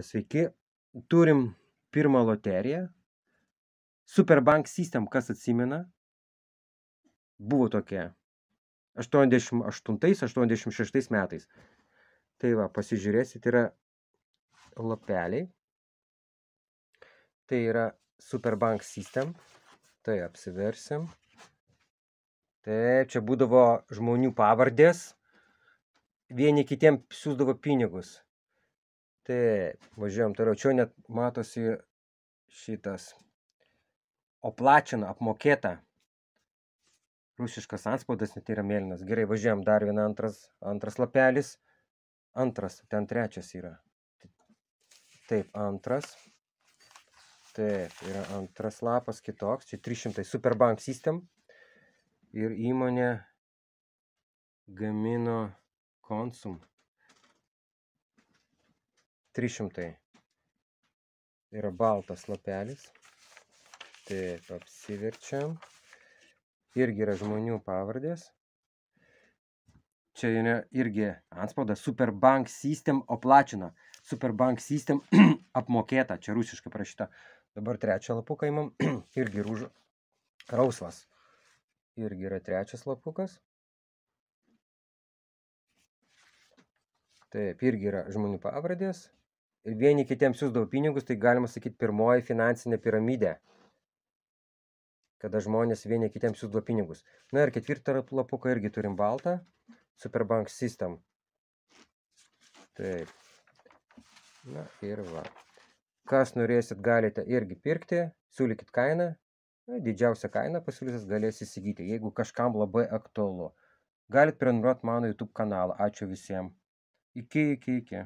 Sveiki. Turim pirmą loteriją. Superbank System, kas atsimena, buvo tokia 88-86 metais. Tai va, pasižiūrėsit, yra lapeliai. Tai yra Superbank System. Tai apsiversim. Taip, čia būdavo žmonių pavardės. Vieni kitiem siūsdavo pinigus. Taip, važiuojam toliau. Čia net matosi šitas oplačina, apmokėta. Rusiškas antspaudas, net yra mėlynas. Gerai, važiuojam, dar viena antras lapelis. Antras, ten trečias yra. Taip, antras. Taip, yra antras lapas kitoks. Čia 300 Superbank System. Ir įmonė gamino Konsum. 300. Yra baltas lapelis. Taip, apsiverčiam. Irgi yra žmonių pavardės. Čia yra irgi antspaudas Superbank System oplačina. Superbank System apmokėta. Čia rusiškai parašyta. Dabar trečią lapuką imam. Irgi rausvas. Irgi yra trečias lapukas. Taip, irgi yra žmonių pavardės. Ir vieni kitiems siūsdavo pinigus, tai galima sakyti pirmoji finansinė piramidė. Kada žmonės vieni kitiems siūsdavo pinigus. Na ir ketvirtą lapuką irgi turim baltą. Superbank System. Taip. Na ir va. Kas norėsit, galite irgi pirkti. Siūlykit kainą. Didžiausią kainą pasiūlysis galės įsigyti, jeigu kažkam labai aktualu. Galit prenumeruoti mano YouTube kanalą. Ačiū visiems. Iki.